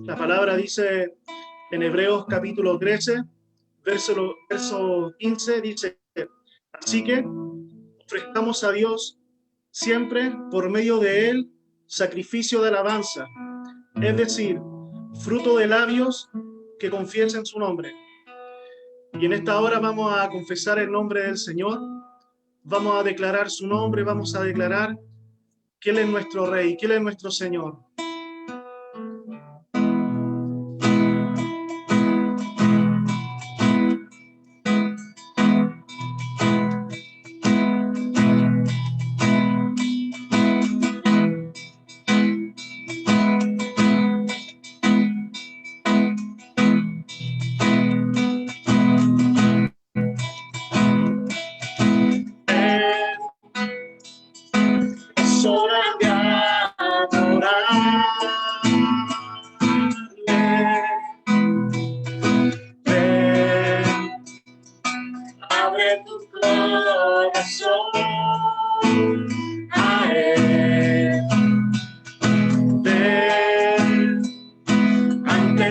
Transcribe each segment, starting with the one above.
La palabra dice en Hebreos capítulo 13, verso 15, dice: así que ofrezcamos a Dios siempre por medio de Él sacrificio de alabanza, es decir, fruto de labios que confiesen su nombre. Y en esta hora vamos a confesar el nombre del Señor, vamos a declarar su nombre, vamos a declarar que Él es nuestro Rey, que Él es nuestro Señor.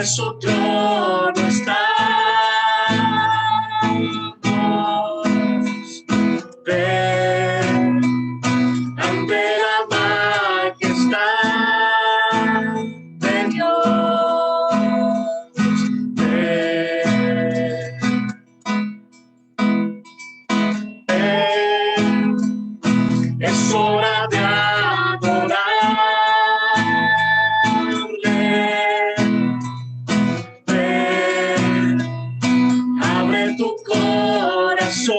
Su trono estamos, ven ante la majestad de Dios, ven, es hora de adorarle. Tu corazón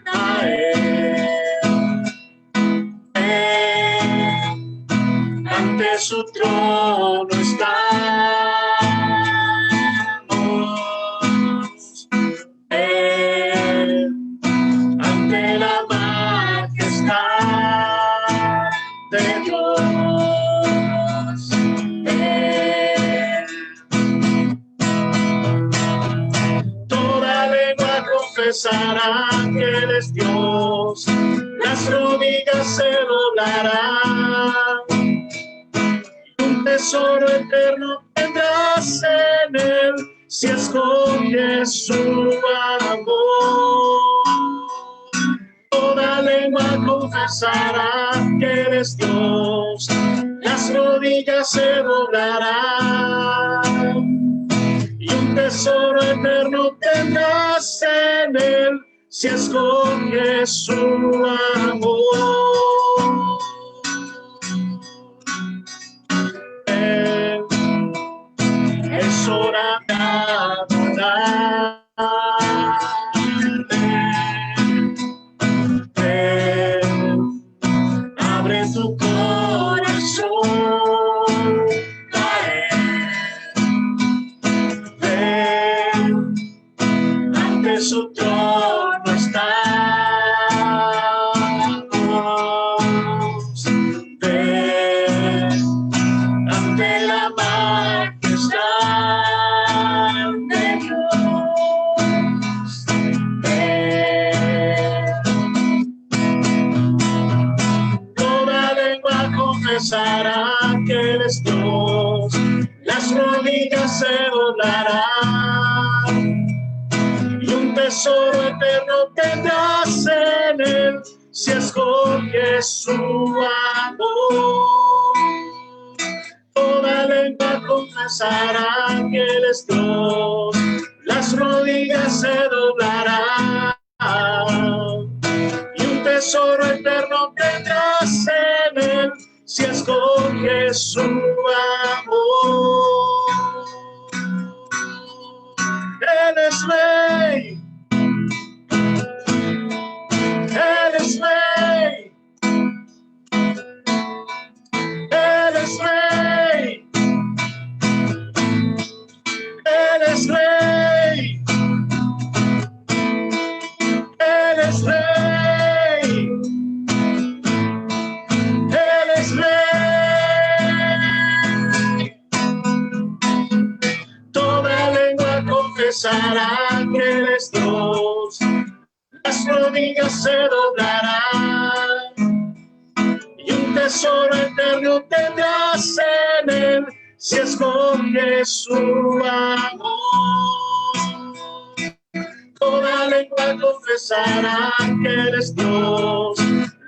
a Él, ante su trono estamos, ante la majestad de Dios. Confesará que Él es Dios, las rodillas se doblarán, un tesoro eterno tendrás en Él, si escoges su amor. Toda lengua confesará que Él es Dios, las rodillas se doblarán, y un tesoro eterno tendrás en Él, si escoges su amor. Es hora de adorar. Abre tu corazón a Él. Ante su trono estamos, ven ante la majestad de Dios, ven. Toda lengua confesará que Él es Dios, las rodillas se doblarán, un tesoro eterno tendrás en Él, si escoges su amor. Toda lengua confesará que Él es Dios, las rodillas se doblarán, y un tesoro eterno tendrás en Él, si escoges su amor. Él es Rey, Él es Rey, Él es Rey, Él es Rey, Él es Rey, Él es Rey. Toda lengua confesará que Él es Dios, las rodillas se doblarán, y un tesoro eterno tendrás en Él, si escoge su amor. Toda lengua confesará que Él es Dios,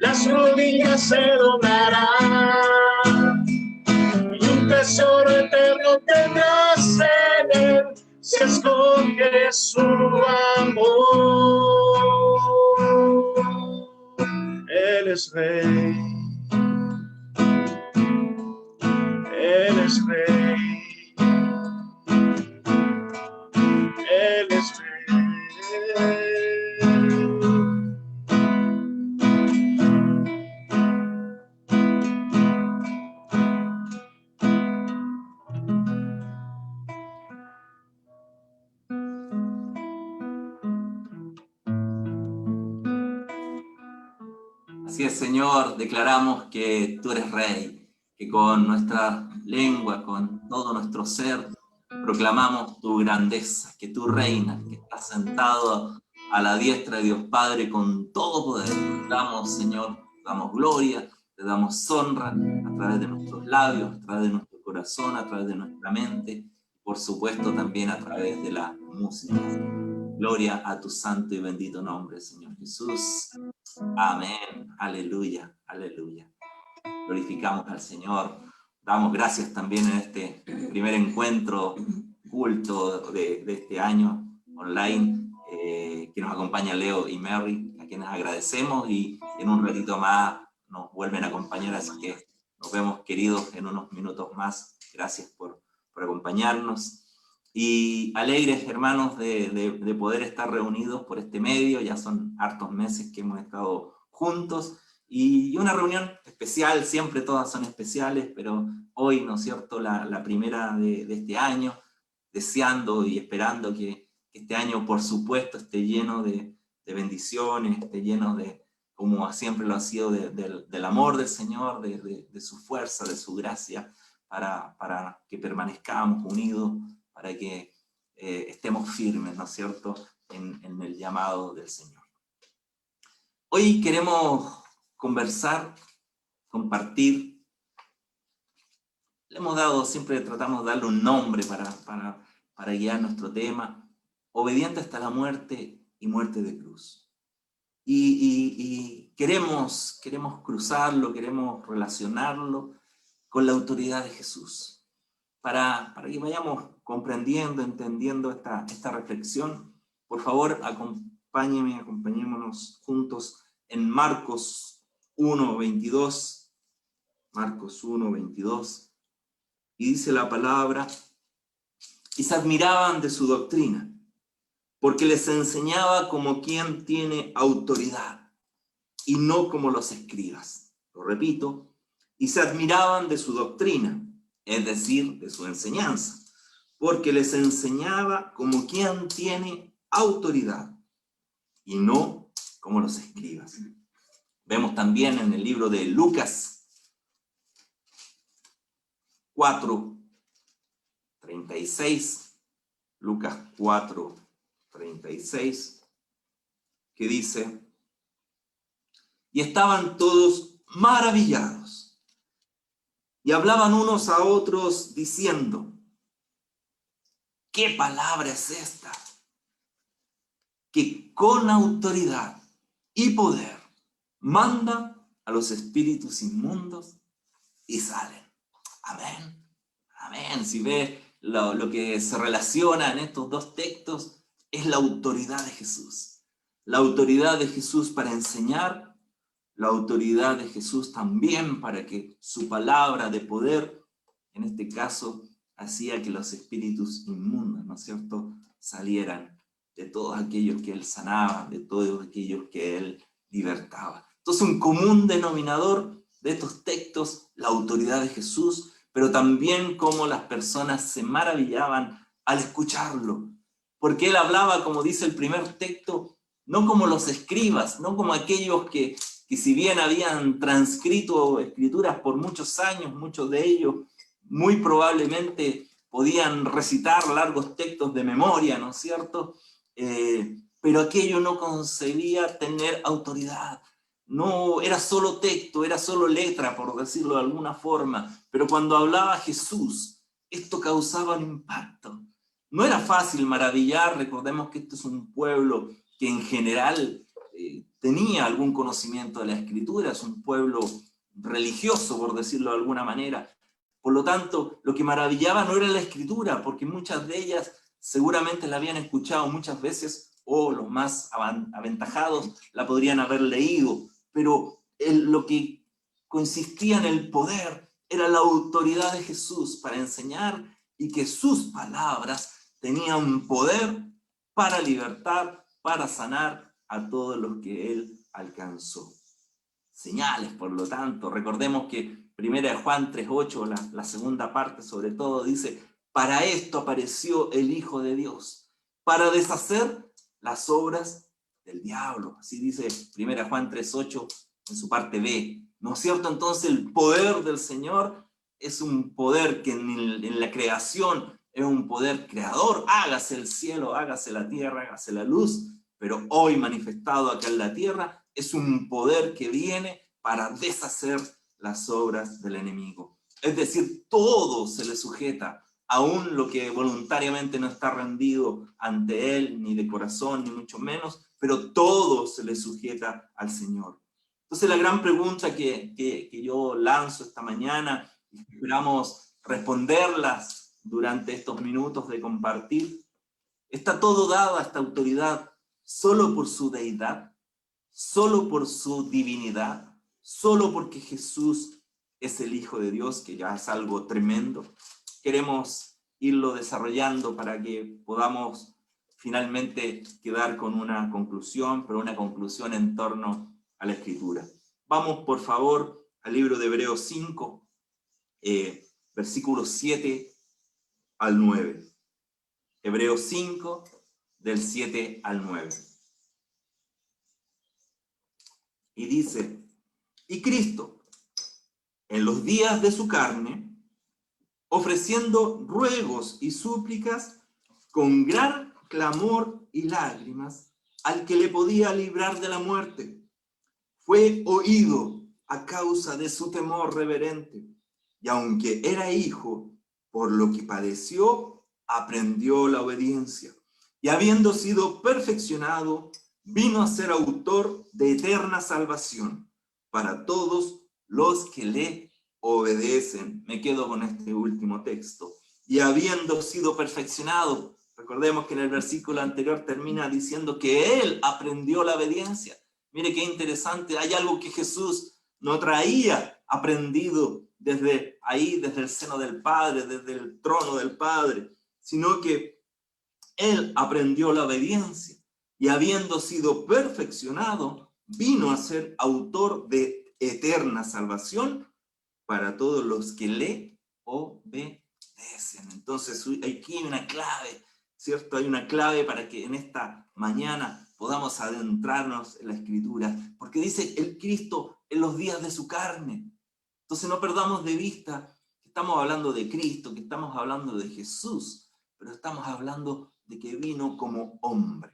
las rodillas se doblarán, y un tesoro eterno tendrás en Él, si escoge su amor. Él es Rey, Él es Rey, Él es Rey. Así es, Señor, declaramos que tú eres Rey, que con nuestra lengua, con todo nuestro ser, proclamamos tu grandeza, que tú reinas, que estás sentado a la diestra de Dios Padre con todo poder. Te damos, Señor, te damos gloria, te damos honra a través de nuestros labios, a través de nuestro corazón, a través de nuestra mente, por supuesto también a través de la música. Gloria a tu santo y bendito nombre, Señor Jesús. Amén, aleluya, aleluya. Glorificamos al Señor. Damos gracias también en este primer encuentro, culto de este año online, que nos acompaña Leo y Mary, a quienes agradecemos, y en un ratito más nos vuelven a acompañar, así que nos vemos, queridos, en unos minutos más. Gracias por acompañarnos. Y alegres, hermanos, de poder estar reunidos por este medio. Ya son hartos meses que hemos estado juntos, y una reunión especial, siempre todas son especiales, pero hoy, ¿no es cierto?, la primera de este año, deseando y esperando que este año, por supuesto, esté lleno de bendiciones, esté lleno de, como siempre lo ha sido, del amor del Señor, de su fuerza, de su gracia, para que permanezcamos unidos, para que estemos firmes, ¿no es cierto?, en el llamado del Señor. Hoy queremos conversar, compartir. Le hemos dado, siempre tratamos de darle un nombre para guiar nuestro tema: obediente hasta la muerte y muerte de cruz. Y queremos cruzarlo, queremos relacionarlo con la autoridad de Jesús, para que vayamos entendiendo esta reflexión. Por favor, acompañémonos juntos en Marcos 1:22, Marcos 1:22, y dice la palabra: y se admiraban de su doctrina, porque les enseñaba como quien tiene autoridad, y no como los escribas. Lo repito: y se admiraban de su doctrina, es decir, de su enseñanza, porque les enseñaba como quien tiene autoridad, y no como los escribas. Vemos también en el libro de Lucas 4:36, Lucas 4:36, que dice: y estaban todos maravillados, y hablaban unos a otros diciendo: ¿qué palabra es esta? Que con autoridad y poder manda a los espíritus inmundos y salen. Amén, amén. Si ves lo que se relaciona en estos dos textos, es la autoridad de Jesús. La autoridad de Jesús para enseñar, la autoridad de Jesús también para que su palabra de poder, en este caso, hacía que los espíritus inmundos, ¿no es cierto?, salieran de todos aquellos que él sanaba, de todos aquellos que él libertaba. Entonces, un común denominador de estos textos, la autoridad de Jesús, pero también cómo las personas se maravillaban al escucharlo, porque él hablaba, como dice el primer texto, no como los escribas, no como aquellos que si bien habían transcrito escrituras por muchos años, muchos de ellos muy probablemente podían recitar largos textos de memoria, ¿no es cierto?, pero aquello no concebía tener autoridad. No era solo texto, era solo letra, por decirlo de alguna forma, pero cuando hablaba Jesús, esto causaba un impacto. No era fácil maravillar, recordemos que esto es un pueblo que en general tenía algún conocimiento de la Escritura, es un pueblo religioso, por decirlo de alguna manera. Por lo tanto, lo que maravillaba no era la Escritura, porque muchas de ellas seguramente la habían escuchado muchas veces, o los más aventajados la podrían haber leído, pero lo que consistía en el poder era la autoridad de Jesús para enseñar, y que sus palabras tenían poder para libertar, para sanar a todos los que él alcanzó. Señales, por lo tanto, recordemos que 1 Juan 3:8, la segunda parte sobre todo, dice: para esto apareció el Hijo de Dios, para deshacer las obras del diablo. Así dice 1 Juan 3:8 en su parte B. ¿No es cierto? Entonces el poder del Señor es un poder que en la creación es un poder creador. Hágase el cielo, hágase la tierra, hágase la luz. Pero hoy manifestado acá en la tierra es un poder que viene para deshacer las obras del enemigo. Es decir, todo se le sujeta, aún lo que voluntariamente no está rendido ante él, ni de corazón, ni mucho menos, pero todo se le sujeta al Señor. Entonces la gran pregunta que yo lanzo esta mañana, y esperamos responderlas durante estos minutos de compartir: ¿está todo dado a esta autoridad solo por su deidad, solo por su divinidad, solo porque Jesús es el Hijo de Dios, que ya es algo tremendo? Queremos irlo desarrollando para que podamos finalmente quedar con una conclusión, pero una conclusión en torno a la Escritura. Vamos, por favor, al libro de Hebreos 5, versículos 7 al 9. Hebreos 5, del 7 al 9. Y dice: y Cristo, en los días de su carne, ofreciendo ruegos y súplicas con gran clamor y lágrimas al que le podía librar de la muerte, fue oído a causa de su temor reverente, y aunque era hijo, por lo que padeció, aprendió la obediencia, y habiendo sido perfeccionado, vino a ser autor de eterna salvación para todos los que le obedecen. Me quedo con este último texto. Y habiendo sido perfeccionado, recordemos que en el versículo anterior termina diciendo que él aprendió la obediencia. Mire qué interesante, hay algo que Jesús no traía aprendido desde ahí, desde el seno del Padre, desde el trono del Padre, sino que él aprendió la obediencia, y habiendo sido perfeccionado, vino a ser autor de eterna salvación para todos los que le obedecen. Entonces aquí hay una clave, ¿cierto? Hay una clave para que en esta mañana podamos adentrarnos en la Escritura, porque dice el Cristo en los días de su carne. Entonces no perdamos de vista que estamos hablando de Cristo, que estamos hablando de Jesús, pero estamos hablando de que vino como hombre.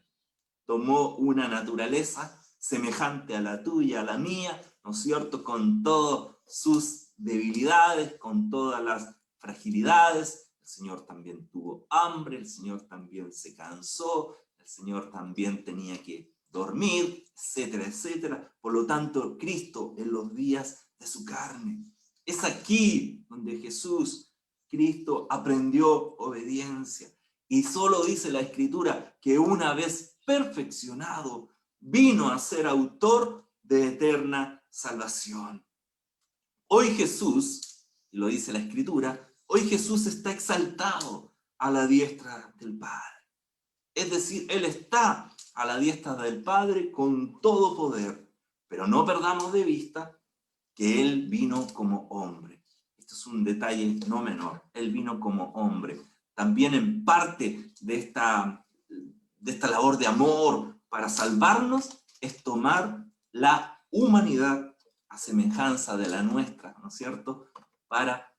Tomó una naturaleza semejante a la tuya, a la mía, ¿no es cierto? Con todas sus debilidades, con todas las fragilidades. El Señor también tuvo hambre, el Señor también se cansó, el Señor también tenía que dormir, etcétera, etcétera. Por lo tanto, Cristo en los días de su carne. Es aquí donde Jesús, Cristo, aprendió obediencia. Y solo dice la Escritura que una vez perfeccionado, vino a ser autor de eterna salvación. Hoy Jesús, y lo dice la Escritura, hoy Jesús está exaltado a la diestra del Padre. Es decir, Él está a la diestra del Padre con todo poder, pero no perdamos de vista que Él vino como hombre. Esto es un detalle no menor. Él vino como hombre. También en parte de esta labor de amor para salvarnos es tomar la humanidad a semejanza de la nuestra, ¿no es cierto? Para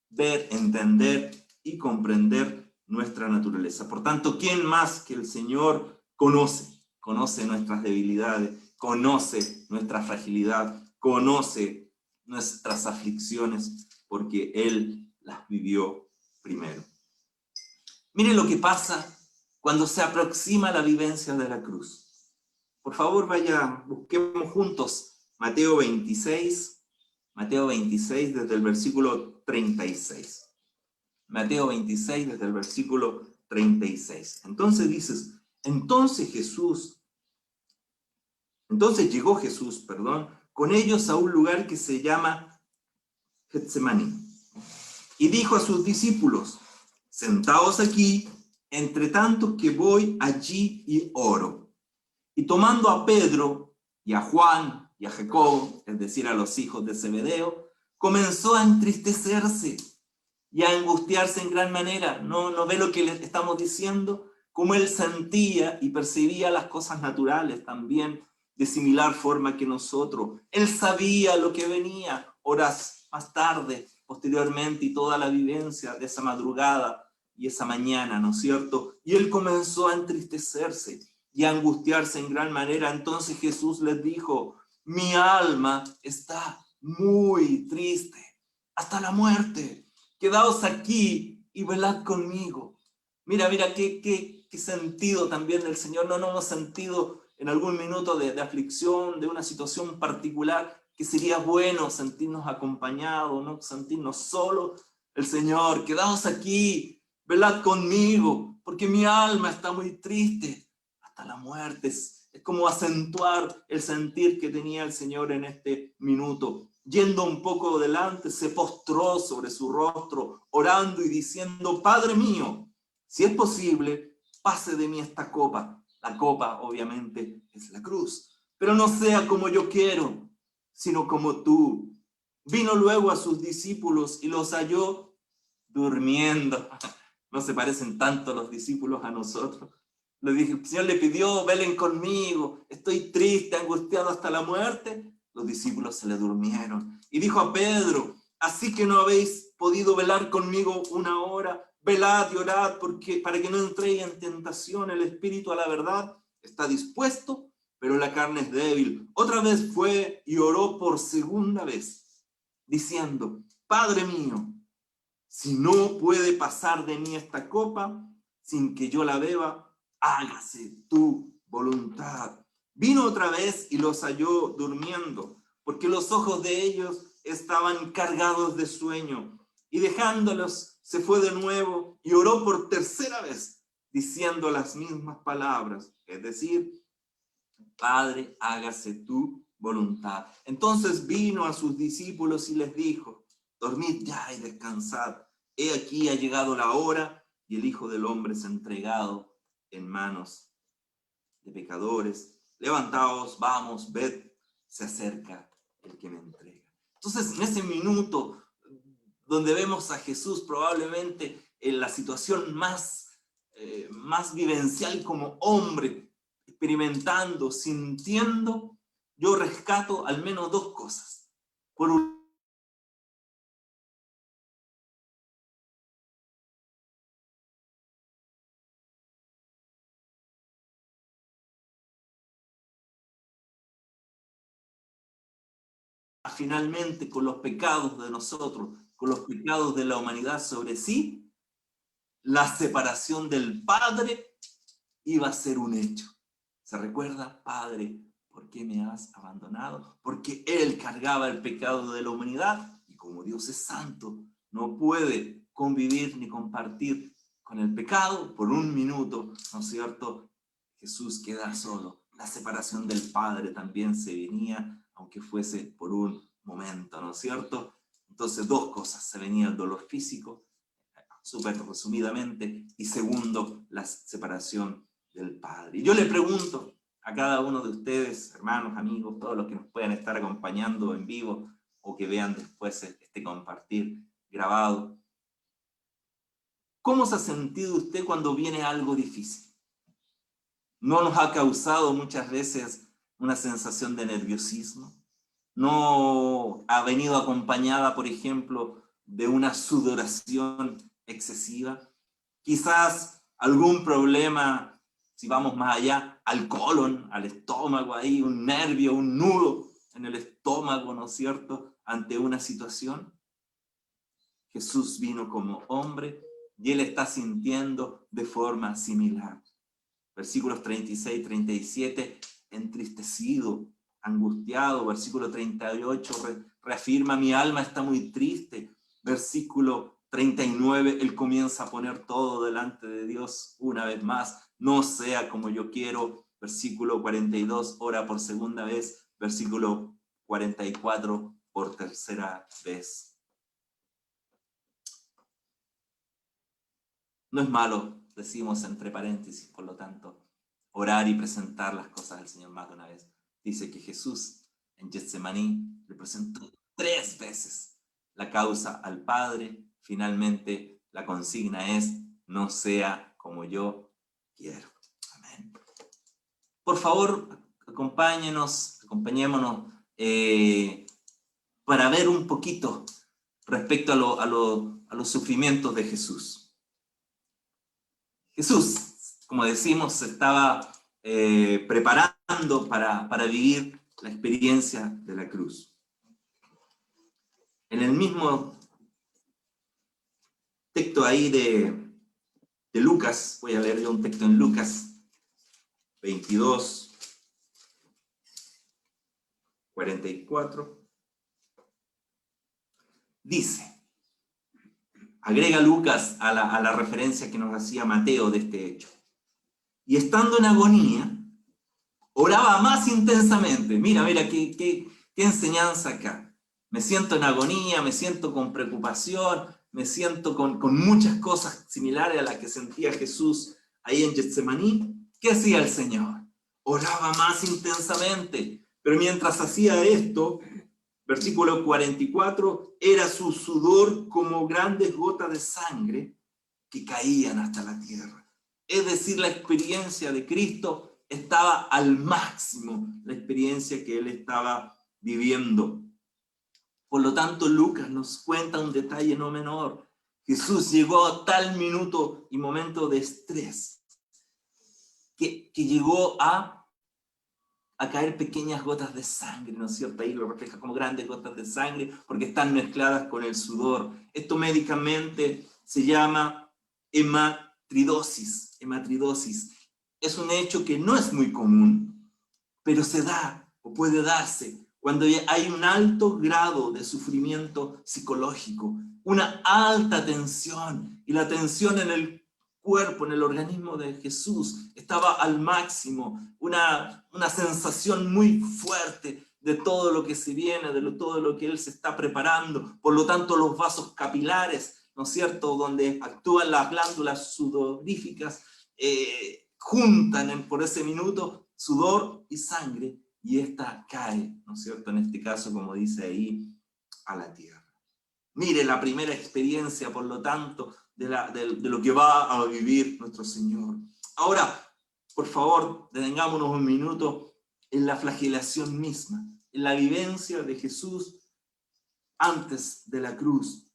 ver, entender y comprender nuestra naturaleza. Por tanto, ¿quién más que el Señor conoce nuestras debilidades, conoce nuestra fragilidad, conoce nuestras aflicciones, porque Él las vivió primero. Miren lo que pasa cuando se aproxima la vivencia de la cruz. Por favor, busquemos juntos Mateo 26 desde el versículo 36. Mateo 26 desde el versículo 36. Entonces llegó Jesús, con ellos a un lugar que se llama Getsemaní. Y dijo a sus discípulos: sentaos aquí, entre tanto que voy allí y oro. Y tomando a Pedro y a Juan y a Jacobo, es decir, a los hijos de Zebedeo, comenzó a entristecerse y a angustiarse en gran manera. ¿No ve lo que le estamos diciendo? Como él sentía y percibía las cosas naturales también de similar forma que nosotros. Él sabía lo que venía horas más tarde, posteriormente, y toda la vivencia de esa madrugada y esa mañana, ¿no es cierto? Y él comenzó a entristecerse y a angustiarse en gran manera. Entonces Jesús les dijo: mi alma está muy triste, hasta la muerte. Quedaos aquí y velad conmigo. Mira qué sentido también del Señor. No hemos sentido en algún minuto de aflicción, de una situación particular, que sería bueno sentirnos acompañados, no sentirnos solos. El Señor: quedaos aquí, velad conmigo, porque mi alma está muy triste hasta la muerte. Es como acentuar el sentir que tenía el Señor en este minuto. Yendo un poco adelante, se postró sobre su rostro, orando y diciendo: Padre mío, si es posible, pase de mí esta copa. La copa, obviamente, es la cruz. Pero no sea como yo quiero, sino como tú. Vino luego a sus discípulos y los halló durmiendo. No se parecen tanto los discípulos a nosotros. El Señor le pidió: velen conmigo, estoy triste, angustiado hasta la muerte. Los discípulos se le durmieron. Y dijo a Pedro: así que no habéis podido velar conmigo una hora. Velad y orad para que no entréis en tentación. El espíritu, a la verdad, está dispuesto, pero la carne es débil. Otra vez fue y oró por segunda vez, diciendo: Padre mío, si no puede pasar de mí esta copa sin que yo la beba, hágase tu voluntad. Vino otra vez y los halló durmiendo, porque los ojos de ellos estaban cargados de sueño. Y dejándolos, se fue de nuevo y oró por tercera vez, diciendo las mismas palabras, es decir: Padre, hágase tu voluntad. Entonces vino a sus discípulos y les dijo: dormid ya y descansad. He aquí ha llegado la hora y el Hijo del Hombre es entregado en manos de pecadores. Levantaos, vamos, ved, se acerca el que me entrega. Entonces, en ese minuto donde vemos a Jesús probablemente en la situación más vivencial como hombre, experimentando, sintiendo, yo rescato al menos dos cosas. Por un finalmente con los pecados de nosotros, con los pecados de la humanidad sobre sí, la separación del Padre iba a ser un hecho. ¿Se recuerda? Padre, ¿por qué me has abandonado? Porque Él cargaba el pecado de la humanidad y como Dios es santo, no puede convivir ni compartir con el pecado por un minuto, ¿no es cierto? Jesús queda solo. La separación del Padre también se venía, aunque fuese por un momento, ¿no es cierto? Entonces, dos cosas: se venía el dolor físico, súper resumidamente, y segundo, la separación del Padre. Y yo le pregunto a cada uno de ustedes, hermanos, amigos, todos los que nos puedan estar acompañando en vivo o que vean después este compartir grabado, ¿cómo se ha sentido usted cuando viene algo difícil? ¿No nos ha causado muchas veces una sensación de nerviosismo? ¿No ha venido acompañada, por ejemplo, de una sudoración excesiva? Quizás algún problema, si vamos más allá, al colon, al estómago, ahí un nervio, un nudo en el estómago, ¿no es cierto?, ante una situación. Jesús vino como hombre y él está sintiendo de forma similar. Versículos 36 y 37, entristecido, angustiado. Versículo 38 reafirma, mi alma está muy triste. Versículo 39, él comienza a poner todo delante de Dios una vez más. No sea como yo quiero. Versículo 42, ora por segunda vez. Versículo 44, por tercera vez. No es malo, decimos entre paréntesis, por lo tanto, orar y presentar las cosas al Señor más de una vez. Dice que Jesús en Getsemaní le presentó 3 veces la causa al Padre. Finalmente la consigna es, no sea como yo quiero. Amén. Por favor, acompáñenos para ver un poquito respecto a los sufrimientos de Jesús. Jesús, como decimos, se estaba preparando para vivir la experiencia de la cruz. En el mismo texto ahí de Lucas, voy a leer yo un texto en Lucas 22, 44, dice, agrega Lucas a la referencia que nos hacía Mateo de este hecho. Y estando en agonía, oraba más intensamente. Mira, qué enseñanza acá. Me siento en agonía, me siento con preocupación, me siento con muchas cosas similares a las que sentía Jesús ahí en Getsemaní. ¿Qué hacía el Señor? Oraba más intensamente. Pero mientras hacía esto, versículo 44, era su sudor como grandes gotas de sangre que caían hasta la tierra. Es decir, la experiencia de Cristo estaba al máximo, la experiencia que él estaba viviendo. Por lo tanto, Lucas nos cuenta un detalle no menor. Jesús llegó a tal minuto y momento de estrés que llegó a caer pequeñas gotas de sangre, ¿no es cierto? Ahí lo refleja como grandes gotas de sangre porque están mezcladas con el sudor. Esto médicamente se llama hematridosis. Es un hecho que no es muy común, pero se da o puede darse cuando hay un alto grado de sufrimiento psicológico, una alta tensión, y la tensión en el cuerpo, en el organismo de Jesús, estaba al máximo, una sensación muy fuerte de todo lo que se viene, todo lo que él se está preparando. Por lo tanto, los vasos capilares, ¿no es cierto?, donde actúan las glándulas sudoríficas, juntan por ese minuto sudor y sangre, y esta cae, ¿no es cierto?, en este caso, como dice ahí, a la tierra. Mire la primera experiencia, por lo tanto, de lo que va a vivir nuestro Señor. Ahora, por favor, detengámonos un minuto en la flagelación misma, en la vivencia de Jesús antes de la cruz.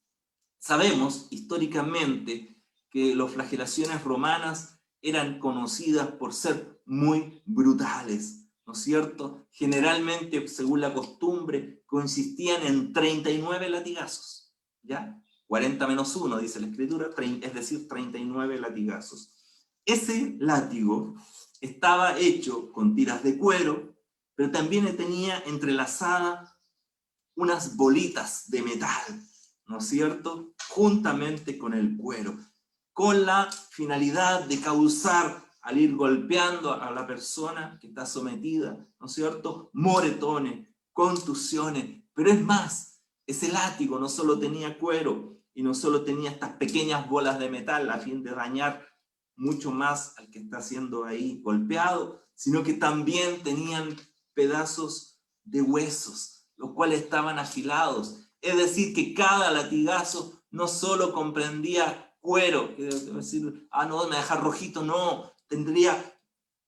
Sabemos históricamente que las flagelaciones romanas eran conocidas por ser muy brutales, ¿no es cierto? Generalmente, según la costumbre, consistían en 39 latigazos, ¿ya? 40 menos 1, dice la Escritura, es decir, 39 latigazos. Ese látigo estaba hecho con tiras de cuero, pero también tenía entrelazada unas bolitas de metal, ¿no es cierto?, juntamente con el cuero, con la finalidad de causar, al ir golpeando a la persona que está sometida, ¿no es cierto?, moretones, contusiones. Pero es más, ese látigo no solo tenía cuero y no solo tenía estas pequeñas bolas de metal a fin de dañar mucho más al que está siendo ahí golpeado, sino que también tenían pedazos de huesos, los cuales estaban afilados. Es decir, que cada latigazo no solo comprendía cuero, que decir, no, me deja rojito, no, tendría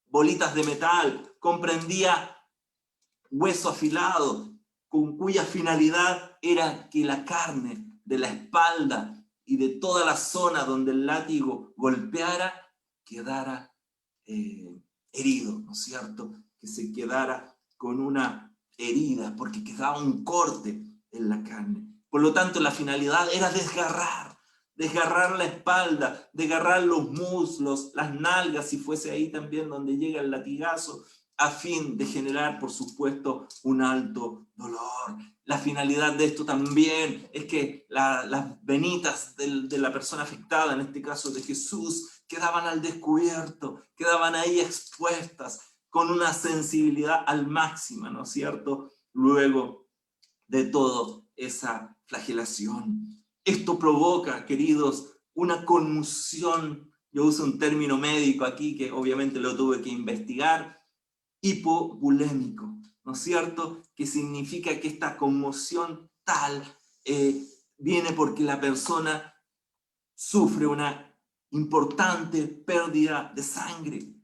bolitas de metal, comprendía hueso afilado, con cuya finalidad era que la carne de la espalda y de toda la zona donde el látigo golpeara, quedara herido, ¿no es cierto? Que se quedara con una herida, porque quedaba un corte en la carne. Por lo tanto, la finalidad era desgarrar desgarrar la espalda, desgarrar los muslos, las nalgas, si fuese ahí también donde llega el latigazo, a fin de generar, por supuesto, un alto dolor. La finalidad de esto también es que las venitas de la persona afectada, en este caso de Jesús, quedaban al descubierto, quedaban ahí expuestas, con una sensibilidad al máximo, ¿no es cierto?, luego de toda esa flagelación. Esto provoca, queridos, una conmoción. Yo uso un término médico aquí que obviamente lo tuve que investigar, hipovolémico, ¿no es cierto?, que significa que esta conmoción tal viene porque la persona sufre una importante pérdida de sangre.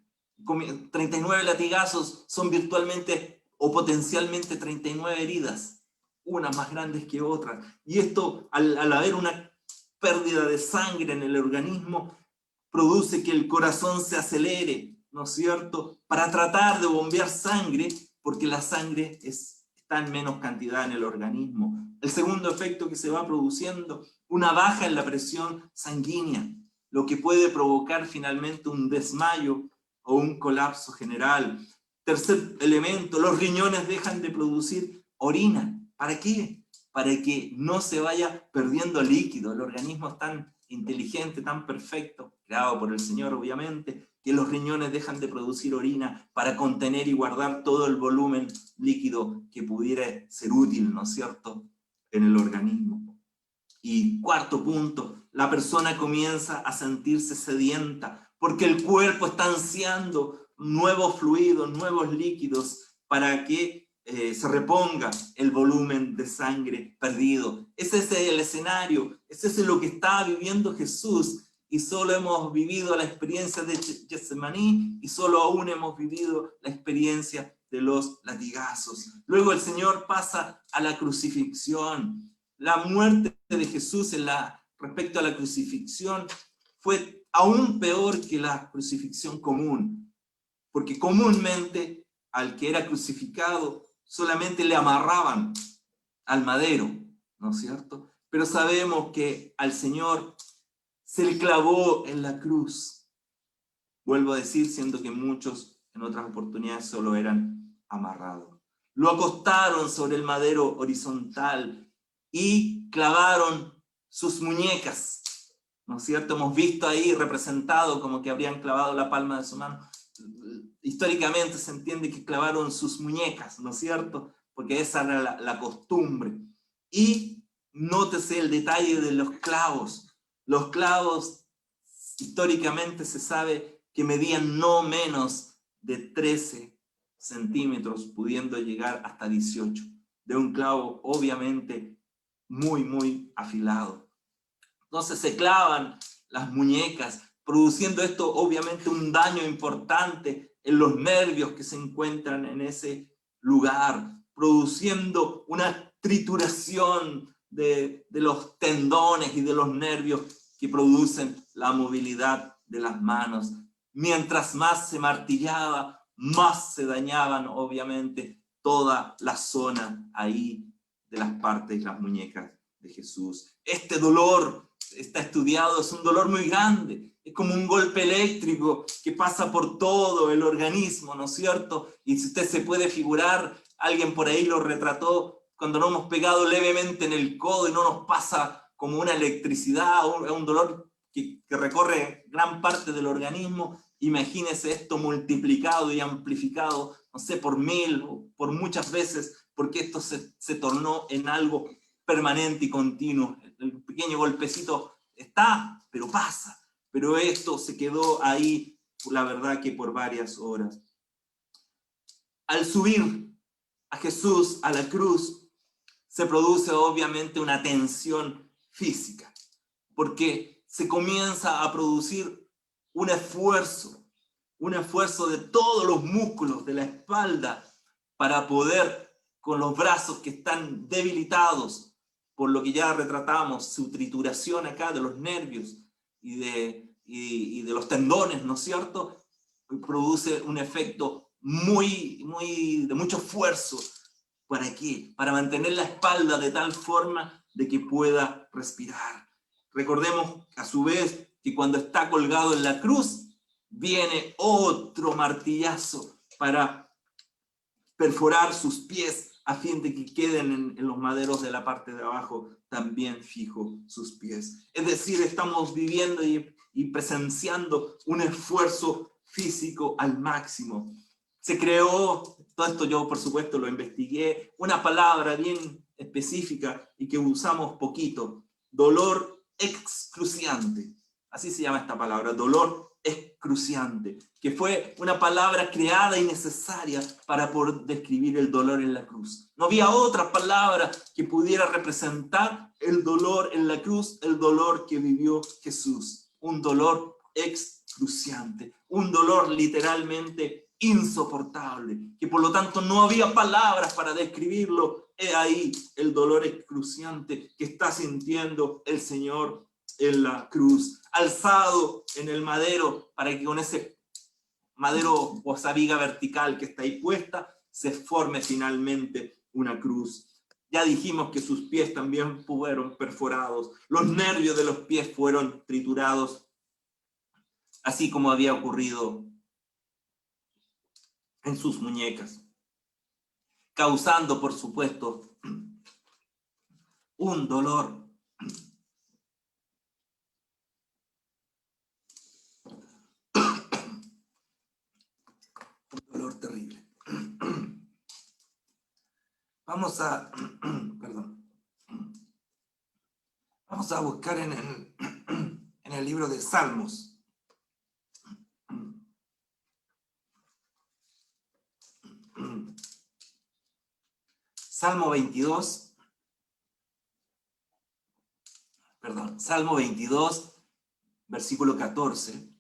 39 latigazos son virtualmente o potencialmente 39 heridas, unas más grandes que otras. Y esto, al haber una pérdida de sangre en el organismo, produce que el corazón se acelere, ¿no es cierto?, para tratar de bombear sangre, porque la sangre está en menos cantidad en el organismo. El segundo efecto que se va produciendo, una baja en la presión sanguínea, lo que puede provocar finalmente un desmayo o un colapso general. Tercer elemento, los riñones dejan de producir orina. ¿Para qué? Para que no se vaya perdiendo líquido. El organismo es tan inteligente, tan perfecto, creado por el Señor obviamente, que los riñones dejan de producir orina para contener y guardar todo el volumen líquido que pudiera ser útil, ¿no es cierto?, en el organismo. Y cuarto punto, la persona comienza a sentirse sedienta, porque el cuerpo está ansiando nuevos fluidos, nuevos líquidos, para que se reponga el volumen de sangre perdido. Ese es el escenario, ese es lo que está viviendo Jesús, y solo hemos vivido la experiencia de Getsemaní, y solo aún hemos vivido la experiencia de los latigazos. Luego el Señor pasa a la crucifixión. La muerte de Jesús respecto a la crucifixión fue aún peor que la crucifixión común, porque comúnmente al que era crucificado solamente le amarraban al madero, ¿no es cierto? Pero sabemos que al Señor se le clavó en la cruz. Vuelvo a decir, siendo que muchos en otras oportunidades solo eran amarrados. Lo acostaron sobre el madero horizontal y clavaron sus muñecas, ¿no es cierto? Hemos visto ahí representado como que habrían clavado la palma de su mano. Históricamente se entiende que clavaron sus muñecas, ¿no es cierto?, porque esa era la costumbre. Y nótese el detalle de los clavos. Los clavos históricamente se sabe que medían no menos de 13 centímetros, pudiendo llegar hasta 18, de un clavo obviamente muy, muy afilado. Entonces se clavan las muñecas, produciendo esto obviamente un daño importante en los nervios que se encuentran en ese lugar, produciendo una trituración de los tendones y de los nervios que producen la movilidad de las manos. Mientras más se martillaba, más se dañaban obviamente toda la zona ahí de las partes de las muñecas de Jesús. Este dolor está estudiado, es un dolor muy grande, es como un golpe eléctrico que pasa por todo el organismo, ¿no es cierto? Y si usted se puede figurar, alguien por ahí lo retrató, cuando nos hemos pegado levemente en el codo y no nos pasa como una electricidad, un dolor que recorre gran parte del organismo. Imagínese esto multiplicado y amplificado, no sé, por 1000 o por muchas veces, porque esto se tornó en algo permanente y continuo. El pequeño golpecito está, pero pasa. Pero esto se quedó ahí, la verdad que por varias horas. Al subir a Jesús a la cruz, se produce obviamente una tensión física, porque se comienza a producir un esfuerzo de todos los músculos de la espalda para poder, con los brazos que están debilitados, por lo que ya retratamos, su trituración acá de los nervios y de los tendones, ¿no es cierto?, produce un efecto de mucho esfuerzo. ¿Para qué? Para mantener la espalda de tal forma de que pueda respirar. Recordemos a su vez que cuando está colgado en la cruz, viene otro martillazo para perforar sus pies a fin de que queden en los maderos de la parte de abajo también fijos sus pies. Es decir, estamos viviendo y presenciando un esfuerzo físico al máximo. Se creó, todo esto yo por supuesto lo investigué, una palabra bien específica y que usamos poquito: dolor excruciante. Así se llama esta palabra, dolor excruciante, que fue una palabra creada y necesaria para poder describir el dolor en la cruz. No había otra palabra que pudiera representar el dolor en la cruz, el dolor que vivió Jesús. Un dolor excruciante, un dolor literalmente insoportable, que por lo tanto no había palabras para describirlo. He ahí el dolor excruciante que está sintiendo el Señor en la cruz, alzado en el madero, para que con ese madero o esa viga vertical que está ahí puesta, se forme finalmente una cruz. Ya dijimos que sus pies también fueron perforados, los nervios de los pies fueron triturados, así como había ocurrido en sus muñecas, causando, por supuesto, un dolor terrible. Vamos a buscar en el libro de Salmos. Salmo 22, versículo 14.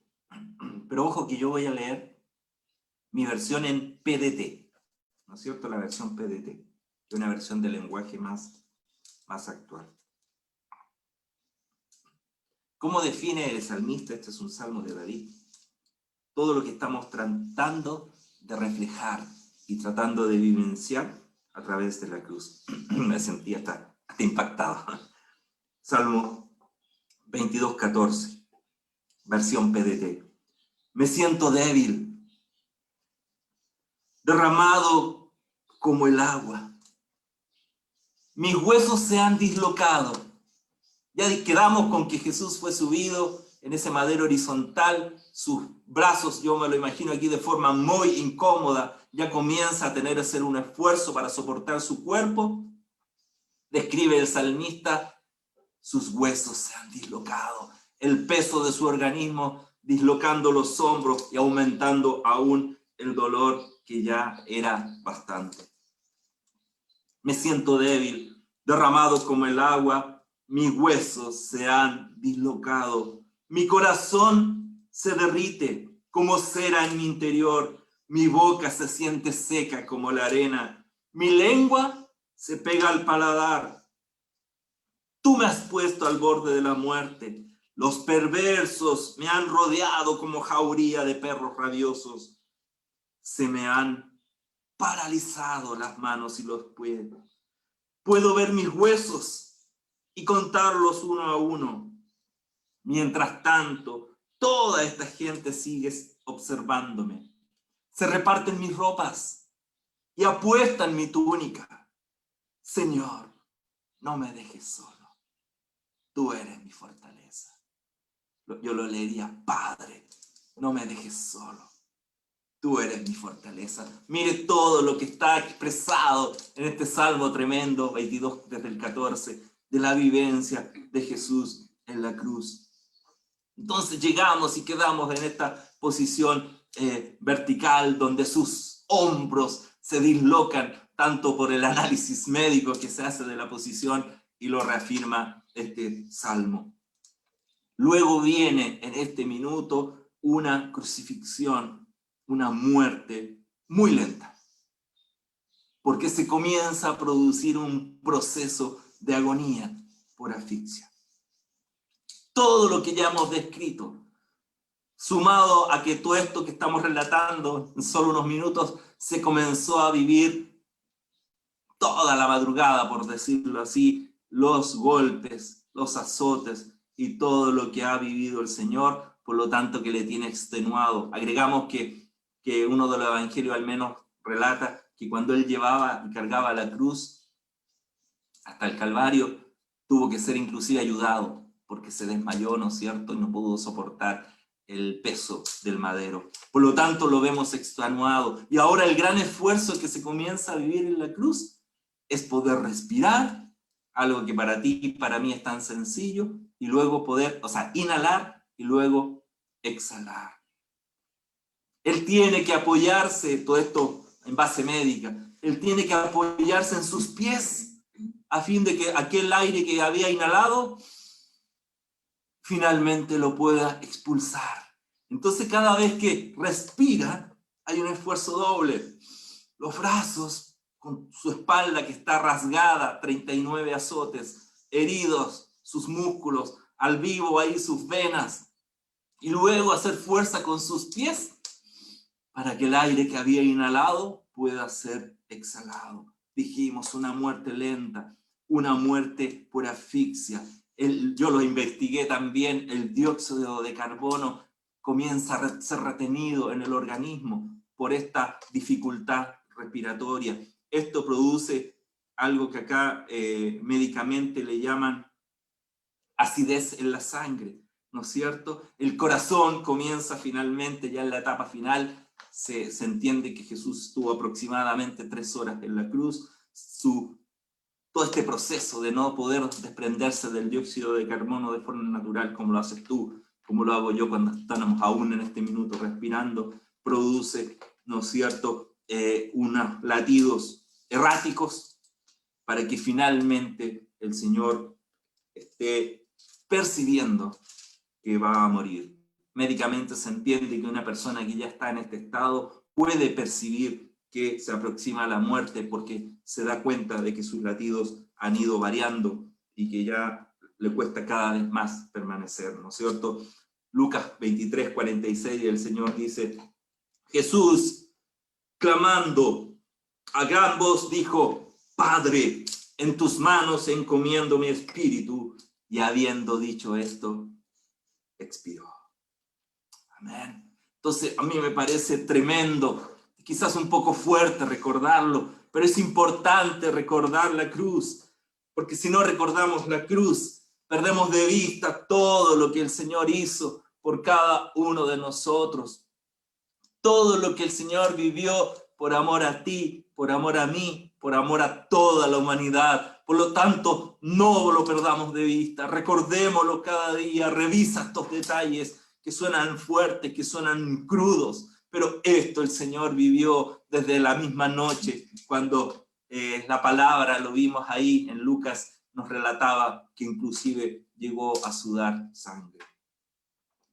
Pero ojo que yo voy a leer mi versión en PDT, ¿no es cierto? La versión PDT, que es una versión de lenguaje más actual. ¿Cómo define el salmista? Este es un salmo de David. Todo lo que estamos tratando de reflejar y tratando de vivenciar a través de la cruz. Me sentí hasta impactado. Salmo 22, 14, versión PDT. Me siento débil, derramado como el agua. Mis huesos se han dislocado. Ya quedamos con que Jesús fue subido en ese madero horizontal. Sus brazos, yo me lo imagino aquí de forma muy incómoda, ya comienza a tener que hacer un esfuerzo para soportar su cuerpo. Describe el salmista, sus huesos se han dislocado. El peso de su organismo dislocando los hombros y aumentando aún el dolor que ya era bastante. Me siento débil, derramado como el agua, mis huesos se han dislocado, mi corazón se derrite como cera en mi interior, mi boca se siente seca como la arena, mi lengua se pega al paladar. Tú me has puesto al borde de la muerte, los perversos me han rodeado como jauría de perros rabiosos, se me han paralizado las manos y los pies. Puedo ver mis huesos y contarlos uno a uno. Mientras tanto, toda esta gente sigue observándome. Se reparten mis ropas y apuestan mi túnica. Señor, no me dejes solo. Tú eres mi fortaleza. Yo lo leería, Padre, no me dejes solo. Tú eres mi fortaleza. Mire todo lo que está expresado en este salmo tremendo, 22 desde el 14, de la vivencia de Jesús en la cruz. Entonces llegamos y quedamos en esta posición vertical donde sus hombros se dislocan tanto por el análisis médico que se hace de la posición y lo reafirma este salmo. Luego viene en este minuto una crucifixión, una muerte muy lenta, porque se comienza a producir un proceso de agonía por asfixia. Todo lo que ya hemos descrito, sumado a que todo esto que estamos relatando en solo unos minutos se comenzó a vivir toda la madrugada, por decirlo así, los golpes, los azotes y todo lo que ha vivido el Señor, por lo tanto que le tiene extenuado. Agregamos que uno de los evangelios al menos relata que cuando él llevaba y cargaba la cruz hasta el Calvario, tuvo que ser inclusive ayudado, porque se desmayó, ¿no es cierto?, y no pudo soportar el peso del madero. Por lo tanto, lo vemos extenuado. Y ahora el gran esfuerzo que se comienza a vivir en la cruz es poder respirar, algo que para ti y para mí es tan sencillo, y luego poder, inhalar y luego exhalar. Él tiene que apoyarse, todo esto en base médica, él tiene que apoyarse en sus pies a fin de que aquel aire que había inhalado finalmente lo pueda expulsar. Entonces cada vez que respira hay un esfuerzo doble. Los brazos con su espalda que está rasgada, 39 azotes, heridos sus músculos, al vivo ahí sus venas, y luego hacer fuerza con sus pies para que el aire que había inhalado pueda ser exhalado. Dijimos, una muerte lenta, una muerte por asfixia. Yo lo investigué también, el dióxido de carbono comienza a ser retenido en el organismo por esta dificultad respiratoria. Esto produce algo que acá médicamente le llaman acidez en la sangre, ¿no es cierto? El corazón comienza finalmente, ya en la etapa final, se entiende que Jesús estuvo aproximadamente 3 horas en la cruz. Todo este proceso de no poder desprenderse del dióxido de carbono de forma natural, como lo haces tú, como lo hago yo cuando estamos aún en este minuto respirando, produce, ¿no es cierto?, unos latidos erráticos para que finalmente el Señor esté percibiendo que va a morir. Médicamente se entiende que una persona que ya está en este estado puede percibir que se aproxima a la muerte porque se da cuenta de que sus latidos han ido variando y que ya le cuesta cada vez más permanecer, ¿no es cierto? Lucas 23, 46, el Señor dice, Jesús, clamando a gran voz, dijo, Padre, en tus manos encomiendo mi espíritu, y habiendo dicho esto, expiró. Amén. Entonces, a mí me parece tremendo, quizás un poco fuerte recordarlo, pero es importante recordar la cruz, porque si no recordamos la cruz, perdemos de vista todo lo que el Señor hizo por cada uno de nosotros, todo lo que el Señor vivió por amor a ti, por amor a mí, por amor a toda la humanidad. Por lo tanto, no lo perdamos de vista, recordémoslo cada día, revisa estos detalles que suenan fuertes, que suenan crudos, pero esto el Señor vivió desde la misma noche, cuando la palabra, lo vimos ahí en Lucas, nos relataba que inclusive llegó a sudar sangre.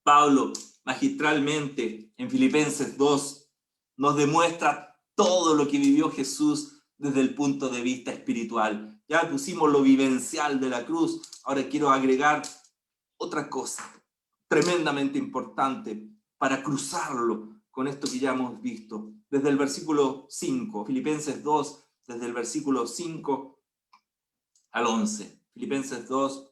Pablo, magistralmente, en Filipenses 2, nos demuestra todo lo que vivió Jesús desde el punto de vista espiritual. Ya pusimos lo vivencial de la cruz, ahora quiero agregar otra cosa tremendamente importante para cruzarlo con esto que ya hemos visto. Desde el versículo 5, Filipenses 2, desde el versículo 5 al 11. Filipenses 2,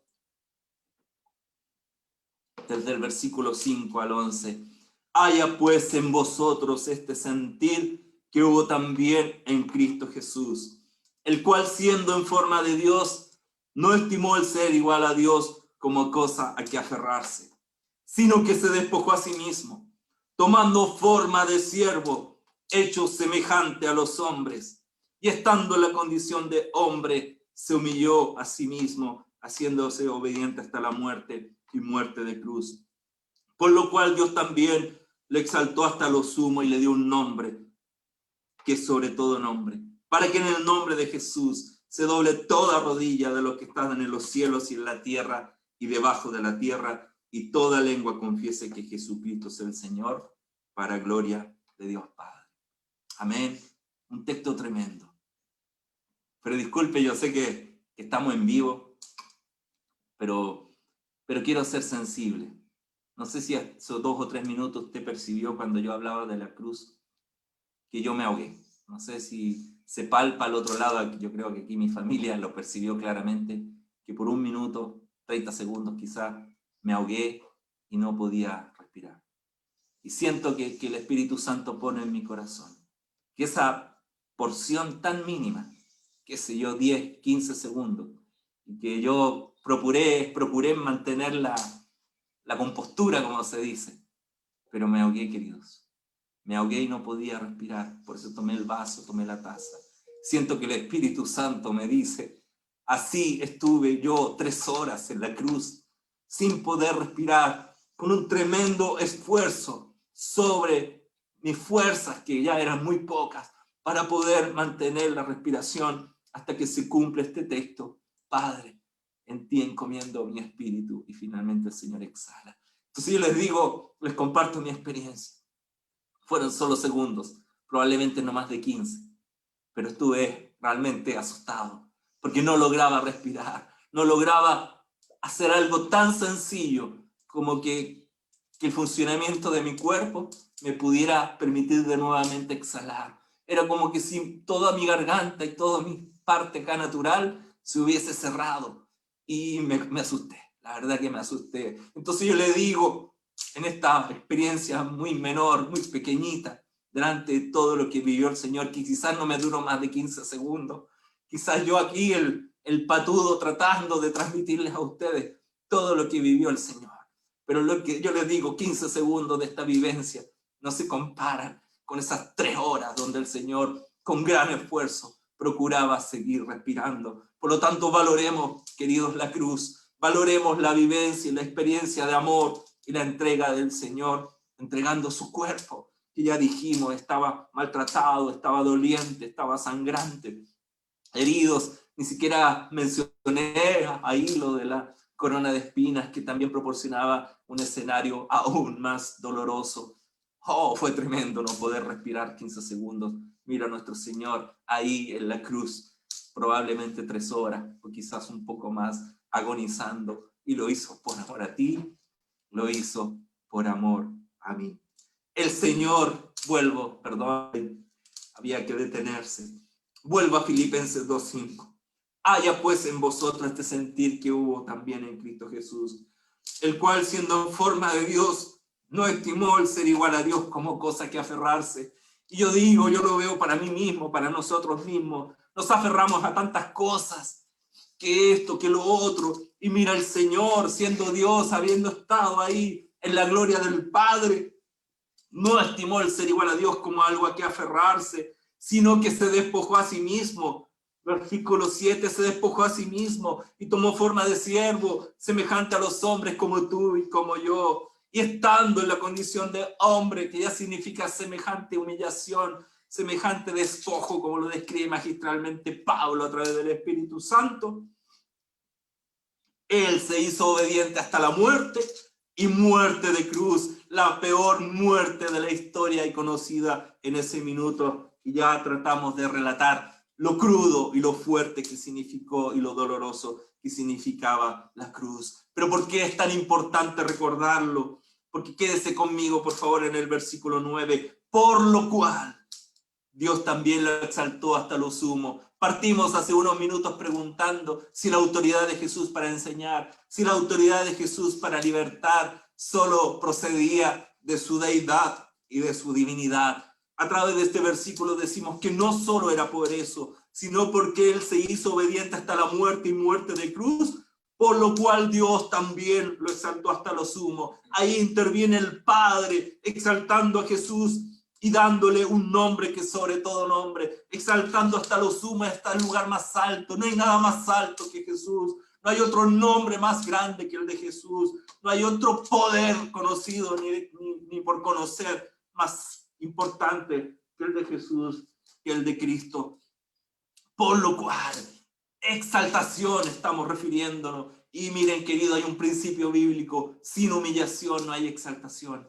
desde el versículo 5 al 11. Haya pues en vosotros este sentir que hubo también en Cristo Jesús, el cual siendo en forma de Dios, no estimó el ser igual a Dios como cosa a que aferrarse, sino que se despojó a sí mismo, tomando forma de siervo, hecho semejante a los hombres, y estando en la condición de hombre, se humilló a sí mismo, haciéndose obediente hasta la muerte y muerte de cruz. Por lo cual Dios también le exaltó hasta lo sumo y le dio un nombre que es sobre todo nombre, para que en el nombre de Jesús se doble toda rodilla de los que están en los cielos y en la tierra y debajo de la tierra, y toda lengua confiese que Jesucristo es el Señor, para gloria de Dios Padre. Amén. Un texto tremendo. Pero disculpe, yo sé que estamos en vivo, pero quiero ser sensible. No sé si esos 2 o 3 minutos usted percibió cuando yo hablaba de la cruz, que yo me ahogué. No sé si se palpa al otro lado, yo creo que aquí mi familia lo percibió claramente, que por 1 minuto, 30 segundos quizás, me ahogué y no podía respirar. Y siento que el Espíritu Santo pone en mi corazón que esa porción tan mínima, qué sé yo, 10, 15 segundos, y que yo procuré mantener la compostura, como se dice, pero me ahogué, queridos. Me ahogué y no podía respirar, por eso tomé el vaso, tomé la taza. Siento que el Espíritu Santo me dice, así estuve yo 3 horas en la cruz, sin poder respirar, con un tremendo esfuerzo sobre mis fuerzas, que ya eran muy pocas, para poder mantener la respiración hasta que se cumple este texto. Padre, en ti encomiendo mi espíritu, y finalmente el Señor exhala. Entonces yo les digo, les comparto mi experiencia. Fueron solo segundos, probablemente no más de 15, pero estuve realmente asustado, porque no lograba respirar, no lograba hacer algo tan sencillo como que el funcionamiento de mi cuerpo me pudiera permitir de nuevamente exhalar. Era como que si toda mi garganta y toda mi parte acá natural se hubiese cerrado, y me asusté, la verdad que me asusté. Entonces yo le digo, en esta experiencia muy menor, muy pequeñita, delante de todo lo que vivió el Señor, que quizás no me duró más de 15 segundos, quizás yo aquí el patudo tratando de transmitirles a ustedes todo lo que vivió el Señor. Pero lo que yo les digo, 15 segundos de esta vivencia no se comparan con esas 3 horas donde el Señor, con gran esfuerzo, procuraba seguir respirando. Por lo tanto, valoremos, queridos, la cruz, valoremos la vivencia y la experiencia de amor y la entrega del Señor, entregando su cuerpo, que ya dijimos, estaba maltratado, estaba doliente, estaba sangrante, heridos. Ni siquiera mencioné ahí lo de la corona de espinas, que también proporcionaba un escenario aún más doloroso. Oh, fue tremendo no poder respirar 15 segundos. Mira a nuestro Señor ahí en la cruz, probablemente 3 horas, o quizás un poco más, agonizando, y lo hizo por amor a ti, lo hizo por amor a mí. El Señor, había que detenerse. Vuelvo a Filipenses 2:5. Haya pues en vosotros este sentir que hubo también en Cristo Jesús, el cual, siendo en forma de Dios, no estimó el ser igual a Dios como cosa que aferrarse. Y yo digo, yo lo veo para mí mismo, para nosotros mismos. Nos aferramos a tantas cosas, que esto, que lo otro. Y mira, el Señor, siendo Dios, habiendo estado ahí en la gloria del Padre, no estimó el ser igual a Dios como algo a que aferrarse, sino que se despojó a sí mismo. Versículo 7, se despojó a sí mismo y tomó forma de siervo, semejante a los hombres como tú y como yo. Y estando en la condición de hombre, que ya significa semejante humillación, semejante despojo, como lo describe magistralmente Pablo a través del Espíritu Santo, él se hizo obediente hasta la muerte, y muerte de cruz, la peor muerte de la historia y conocida en ese minuto. Y ya tratamos de relatar lo crudo y lo fuerte que significó y lo doloroso que significaba la cruz. Pero ¿por qué es tan importante recordarlo? Porque quédese conmigo, por favor, en el versículo 9. Por lo cual Dios también lo exaltó hasta lo sumo. Partimos hace unos minutos preguntando si la autoridad de Jesús para enseñar, si la autoridad de Jesús para libertar solo procedía de su deidad y de su divinidad. A través de este versículo decimos que no solo era por eso, sino porque Él se hizo obediente hasta la muerte y muerte de cruz, por lo cual Dios también lo exaltó hasta lo sumo. Ahí interviene el Padre exaltando a Jesús y dándole un nombre que sobre todo nombre, exaltando hasta lo sumo, hasta el lugar más alto. No hay nada más alto que Jesús. No hay otro nombre más grande que el de Jesús. No hay otro poder conocido ni por conocer más importante que el de Jesús, que el de Cristo. Por lo cual, exaltación estamos refiriéndonos. Y miren, querido, hay un principio bíblico: sin humillación no hay exaltación.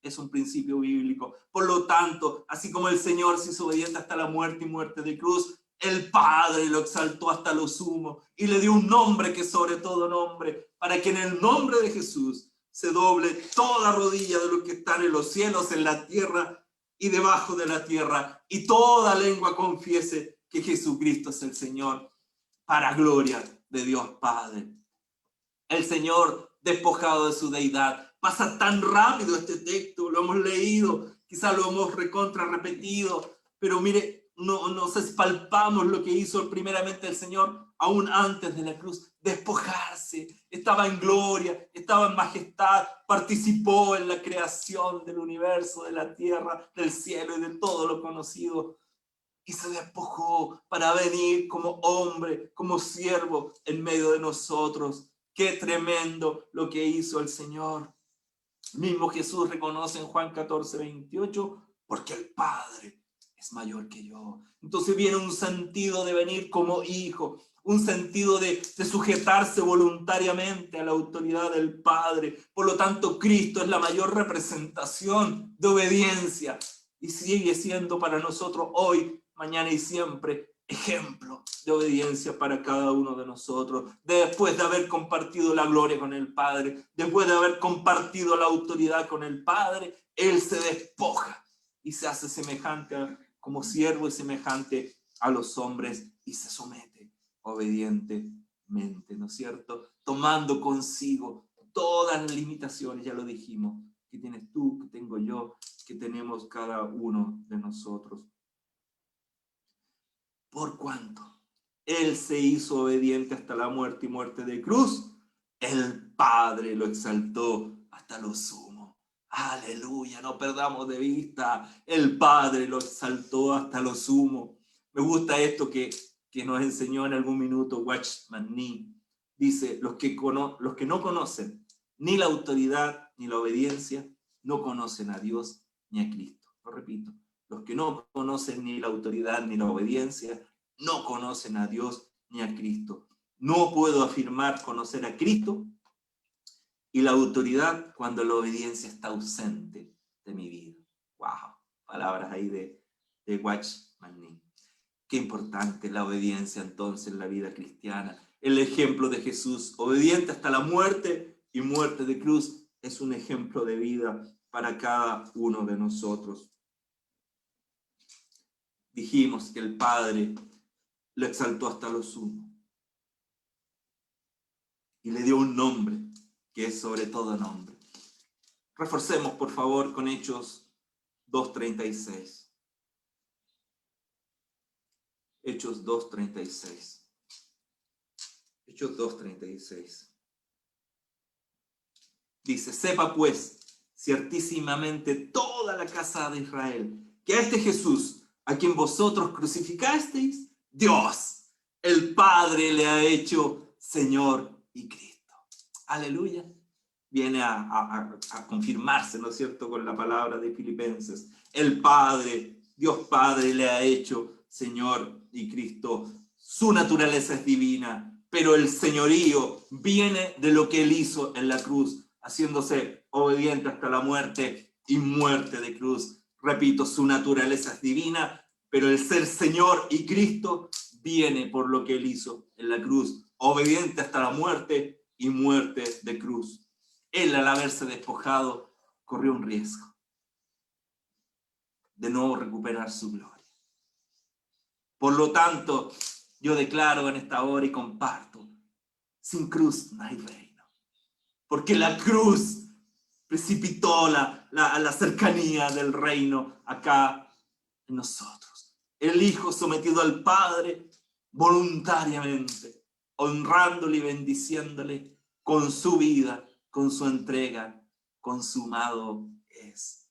Es un principio bíblico. Por lo tanto, así como el Señor se hizo obediente hasta la muerte y muerte de cruz, el Padre lo exaltó hasta lo sumo y le dio un nombre que sobre todo nombre, para que en el nombre de Jesús se doble toda rodilla de lo que están en los cielos, en la tierra y debajo de la tierra, y toda lengua confiese que Jesucristo es el Señor, para gloria de Dios Padre. El Señor despojado de su deidad. Pasa tan rápido este texto, lo hemos leído, quizás lo hemos recontra repetido, pero mire, no sé si palpamos lo que hizo primeramente el Señor aún antes de la cruz. Despojarse, estaba en gloria, estaba en majestad, participó en la creación del universo, de la tierra, del cielo y de todo lo conocido. Y se despojó para venir como hombre, como siervo en medio de nosotros. Qué tremendo lo que hizo el Señor. Mismo Jesús reconoce en Juan 14:28, porque el Padre es mayor que yo. Entonces viene un sentido de venir como hijo, un sentido de sujetarse voluntariamente a la autoridad del Padre. Por lo tanto, Cristo es la mayor representación de obediencia y sigue siendo para nosotros hoy, mañana y siempre ejemplo de obediencia para cada uno de nosotros. Después de haber compartido la gloria con el Padre, después de haber compartido la autoridad con el Padre, Él se despoja y se hace semejante como siervo y semejante a los hombres y se somete obedientemente, ¿no es cierto? Tomando consigo todas las limitaciones, ya lo dijimos, que tienes tú, que tengo yo, que tenemos cada uno de nosotros. Por cuanto Él se hizo obediente hasta la muerte y muerte de cruz, el Padre lo exaltó hasta lo sumo. Aleluya, no perdamos de vista, el Padre lo exaltó hasta lo sumo. Me gusta esto que nos enseñó en algún minuto Watchman Nee. Dice, los que no conocen ni la autoridad ni la obediencia, no conocen a Dios ni a Cristo. Lo repito, los que no conocen ni la autoridad ni la obediencia, no conocen a Dios ni a Cristo. No puedo afirmar conocer a Cristo y la autoridad cuando la obediencia está ausente de mi vida. ¡Wow! Palabras ahí de Watchman Nee. Qué importante la obediencia entonces en la vida cristiana. El ejemplo de Jesús, obediente hasta la muerte y muerte de cruz, es un ejemplo de vida para cada uno de nosotros. Dijimos que el Padre lo exaltó hasta lo sumo y le dio un nombre que es sobre todo nombre. Reforcemos por favor con Hechos 2:36. Hechos 2:36. Hechos 2:36. Dice, sepa pues ciertísimamente toda la casa de Israel que a este Jesús, a quien vosotros crucificasteis, Dios, el Padre, le ha hecho Señor y Cristo. Aleluya. Viene a confirmarse, ¿no es cierto?, con la palabra de Filipenses. El Padre, Dios Padre, le ha hecho Señor y Cristo. Su naturaleza es divina, pero el señorío viene de lo que Él hizo en la cruz, haciéndose obediente hasta la muerte y muerte de cruz. Repito, su naturaleza es divina, pero el ser Señor y Cristo viene por lo que Él hizo en la cruz, obediente hasta la muerte y muerte de cruz. Él, al haberse despojado, corrió un riesgo de no recuperar su gloria. Por lo tanto, yo declaro en esta hora y comparto, sin cruz no hay reino. Porque la cruz precipitó la cercanía del reino acá en nosotros. El Hijo sometido al Padre voluntariamente, honrándole y bendiciéndole con su vida, con su entrega, consumado es.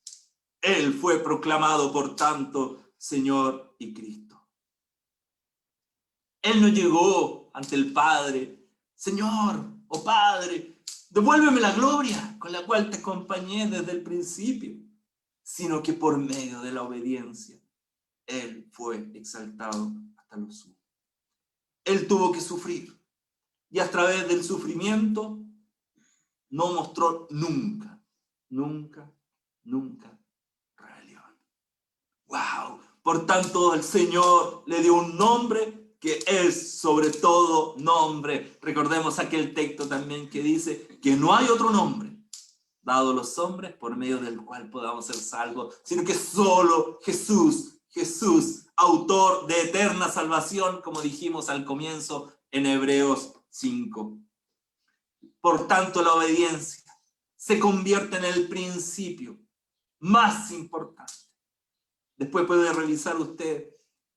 Él fue proclamado, por tanto, Señor y Cristo. Él no llegó ante el Padre, Señor, oh Padre, devuélveme la gloria con la cual te acompañé desde el principio, sino que por medio de la obediencia, Él fue exaltado hasta lo sumo. Él tuvo que sufrir, y a través del sufrimiento no mostró nunca rebelión. ¡Wow! Por tanto, el Señor le dio un nombre que es sobre todo nombre. Recordemos aquel texto también que dice que no hay otro nombre dado a los hombres por medio del cual podamos ser salvos, sino que solo Jesús, autor de eterna salvación, como dijimos al comienzo en Hebreos 5. Por tanto, la obediencia se convierte en el principio más importante. Después puede revisar usted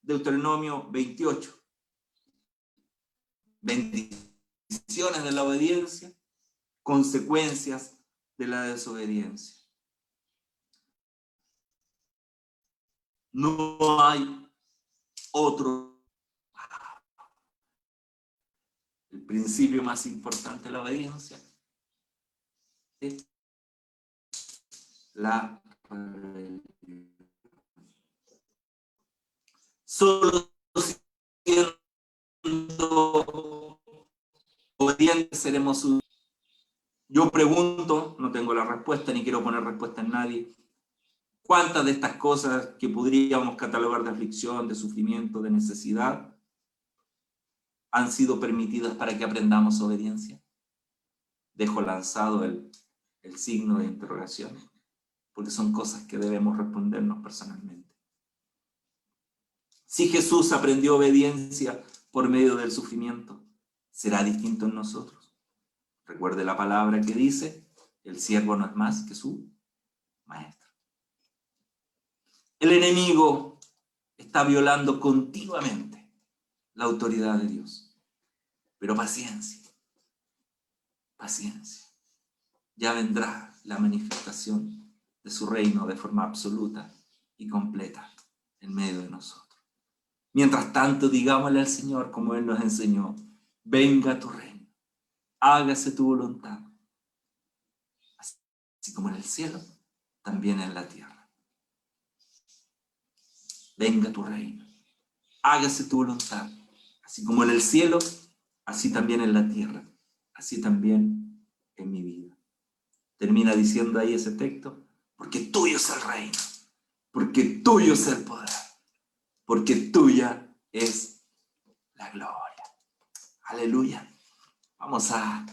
Deuteronomio 28. Bendiciones de la obediencia, consecuencias de la desobediencia. No hay otro. El principio más importante de la obediencia es la rebelión. Solo siendo obedientes seremos útiles. Yo pregunto, no tengo la respuesta ni quiero poner respuesta en nadie, ¿cuántas de estas cosas que podríamos catalogar de aflicción, de sufrimiento, de necesidad, han sido permitidas para que aprendamos obediencia? Dejo lanzado el signo de interrogación, porque son cosas que debemos respondernos personalmente. Si Jesús aprendió obediencia por medio del sufrimiento, ¿será distinto en nosotros? Recuerde la palabra que dice, el siervo no es más que su maestro. El enemigo está violando continuamente la autoridad de Dios. Pero paciencia, paciencia. Ya vendrá la manifestación de su reino de forma absoluta y completa en medio de nosotros. Mientras tanto, digámosle al Señor, como Él nos enseñó, venga tu reino, hágase tu voluntad, así como en el cielo, también en la tierra. Venga tu reino, hágase tu voluntad, así como en el cielo, así también en la tierra, así también en mi vida. Termina diciendo ahí ese texto, porque tuyo es el reino, porque tuyo es el poder, porque tuya es la gloria. Aleluya. Vamos a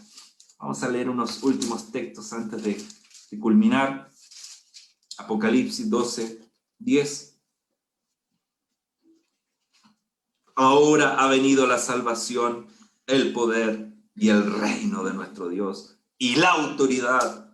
leer unos últimos textos antes de culminar. Apocalipsis 12, 10. Ahora ha venido la salvación, el poder y el reino de nuestro Dios y la autoridad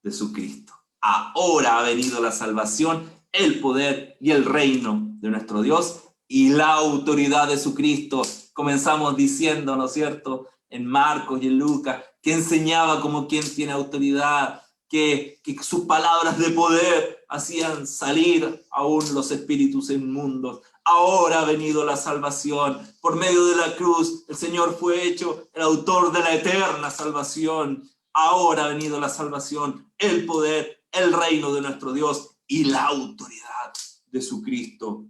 de su Cristo. Ahora ha venido la salvación, el poder y el reino de nuestro Dios y la autoridad de su Cristo. Comenzamos diciendo, ¿no es cierto?, en Marcos y en Lucas, que enseñaba como quien tiene autoridad, que sus palabras de poder hacían salir aún los espíritus inmundos. Ahora ha venido la salvación. Por medio de la cruz, el Señor fue hecho el autor de la eterna salvación. Ahora ha venido la salvación, el poder, el reino de nuestro Dios y la autoridad de su Cristo.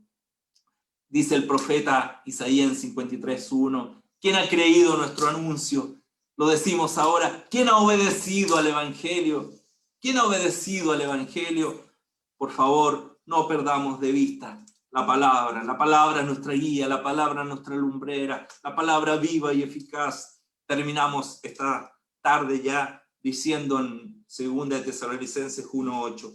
Dice el profeta Isaías en 53:1, ¿quién ha creído nuestro anuncio? Lo decimos ahora, ¿quién ha obedecido al Evangelio? ¿Quién ha obedecido al Evangelio? Por favor, no perdamos de vista la palabra es nuestra guía, la palabra es nuestra lumbrera, la palabra viva y eficaz. Terminamos esta tarde ya diciendo en 2 Tesalonicenses 1:8.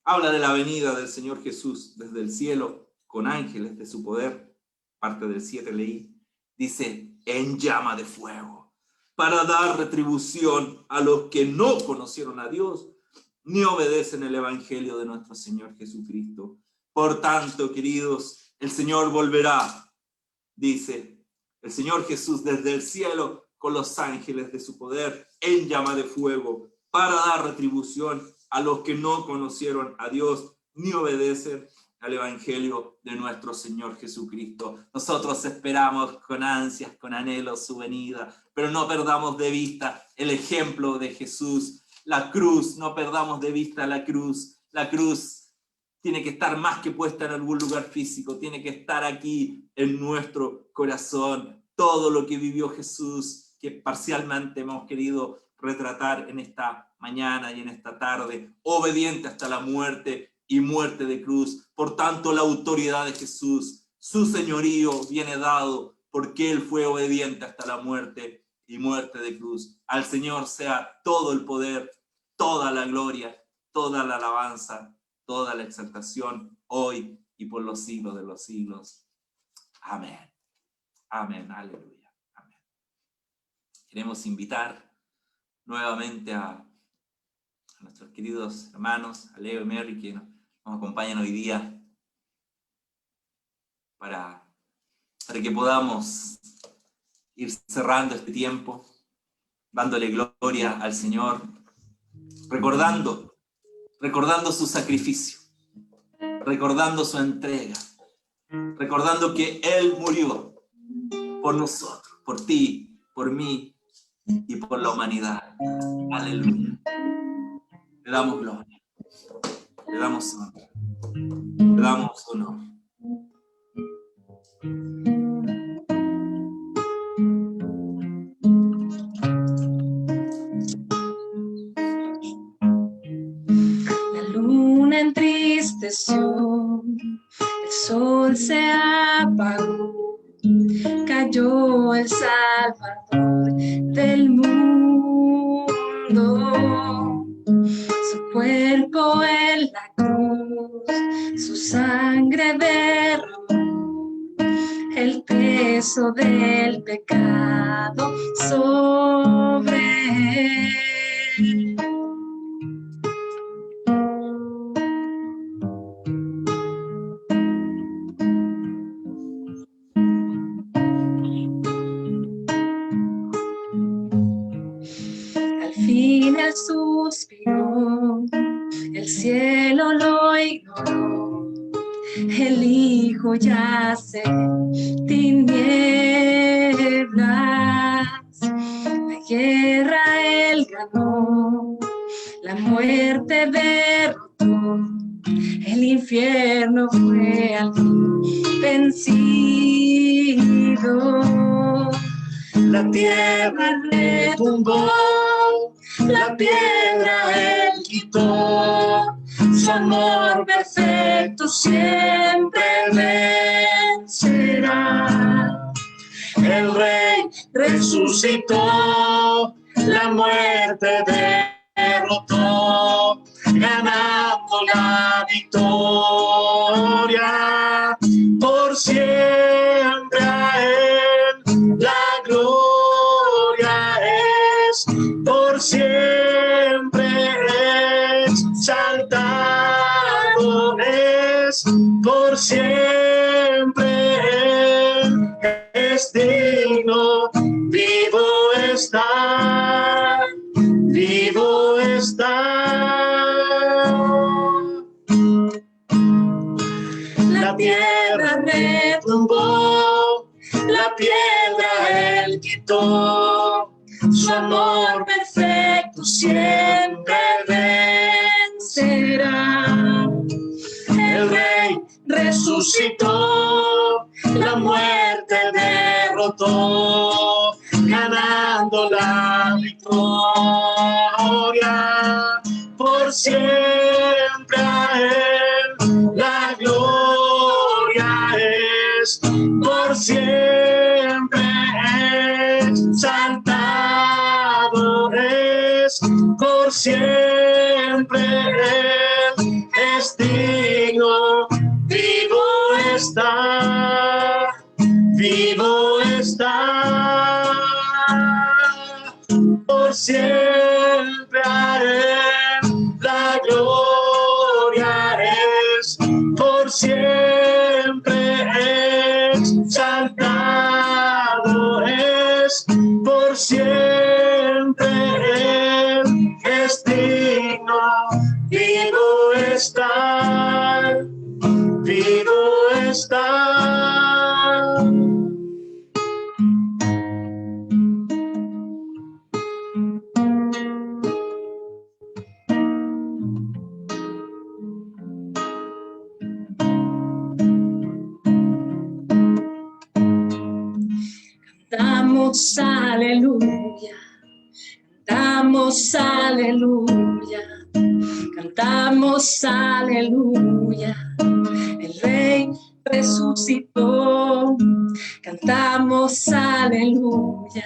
Habla de la venida del Señor Jesús desde el cielo con ángeles de su poder. Parte del 7 leí. Dice, en llama de fuego, para dar retribución a los que no conocieron a Dios ni obedecen el Evangelio de nuestro Señor Jesucristo. Por tanto, queridos, el Señor volverá, dice el Señor Jesús desde el cielo con los ángeles de su poder en llama de fuego para dar retribución a los que no conocieron a Dios ni obedecen al Evangelio de nuestro Señor Jesucristo. Nosotros esperamos con ansias, con anhelos su venida, pero no perdamos de vista el ejemplo de Jesús, la cruz, no perdamos de vista la cruz. La cruz tiene que estar más que puesta en algún lugar físico, tiene que estar aquí en nuestro corazón. Todo lo que vivió Jesús, que parcialmente hemos querido retratar en esta mañana y en esta tarde, obediente hasta la muerte y muerte de cruz. Por tanto, la autoridad de Jesús, su señorío viene dado porque Él fue obediente hasta la muerte y muerte de cruz. Al Señor sea todo el poder, toda la gloria, toda la alabanza, toda la exaltación, hoy y por los siglos de los siglos. Amén. Amén. Aleluya. Amén. queremos invitar nuevamente a nuestros queridos hermanos, a Leo y Mary, que nos acompañan hoy día, para que podamos ir cerrando este tiempo, dándole gloria al Señor, recordando su sacrificio, recordando su entrega, recordando que Él murió por nosotros, por ti, por mí y por la humanidad. Aleluya. Le damos gloria, le damos honor, le damos honor. La luna entristeció, el sol se apagó, cayó el Salvador del mundo. Su cuerpo en la cruz, su sangre derramó, el peso del pecado sobre él. Al fin él suspiró, el cielo lo ignoró, el Hijo yace en tinieblas, la guerra él ganó, la muerte derrotó, el infierno fue al fin vencido. La tierra retumbó, la piedra él quitó, su amor perfecto siempre vencerá. El Rey resucitó, la muerte derrotó, ganando la victoria. Por siempre a Él la gloria es, por siempre exaltado es, por siempre Él es digno. Vivo está, vivo está. La tierra retumbó, la piedra él quitó, su amor perfecto siempre vencerá. El Rey resucitó, la muerte derrotó, ganando la victoria. Por siempre a Él la gloria es, por siempre exaltado es, por siempre Él es digno. Vivo está, vivo está, por siempre a Él la gloria es, por siempre exaltado es, por siempre Él es digno. Vivo está, vivo está. Cantamos aleluya, cantamos aleluya, cantamos aleluya. El Rey resucitó, cantamos aleluya,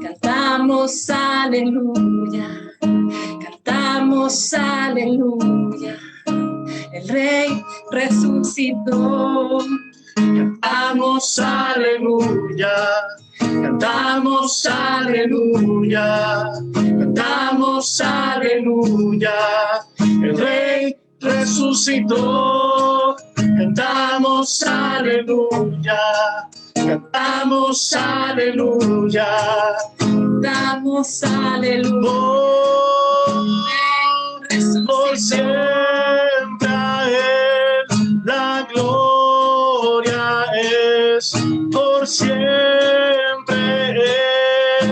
cantamos aleluya, cantamos aleluya. El Rey resucitó, Cantamos aleluya, cantamos aleluya, cantamos aleluya, el Rey resucitó, cantamos aleluya, cantamos aleluya, cantamos aleluya. Por siempre a Él la gloria es, por siempre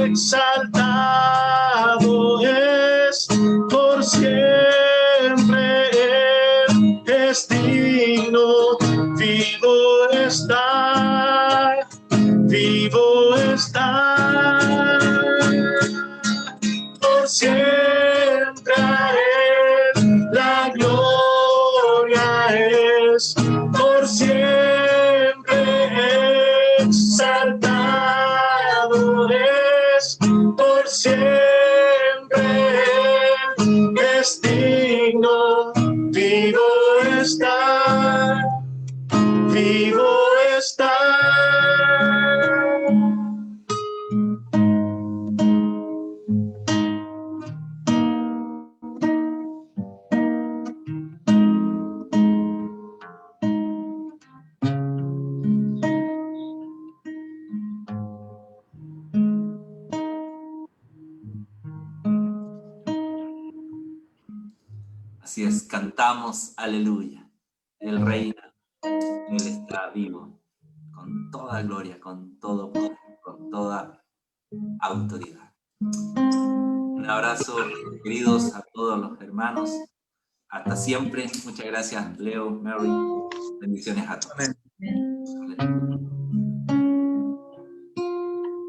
exaltado es, por siempre Él es digno, vivo está, vivo está, por siempre a Él la gloria es, por siempre exaltado es, por siempre es digno, vivo está, vivo está. Así es, cantamos aleluya. Él reina, Él está vivo, con toda gloria, con todo poder, con toda autoridad. Un abrazo, queridos, a todos los hermanos. Hasta siempre. Muchas gracias, Leo, Mary. Bendiciones a todos. Amén.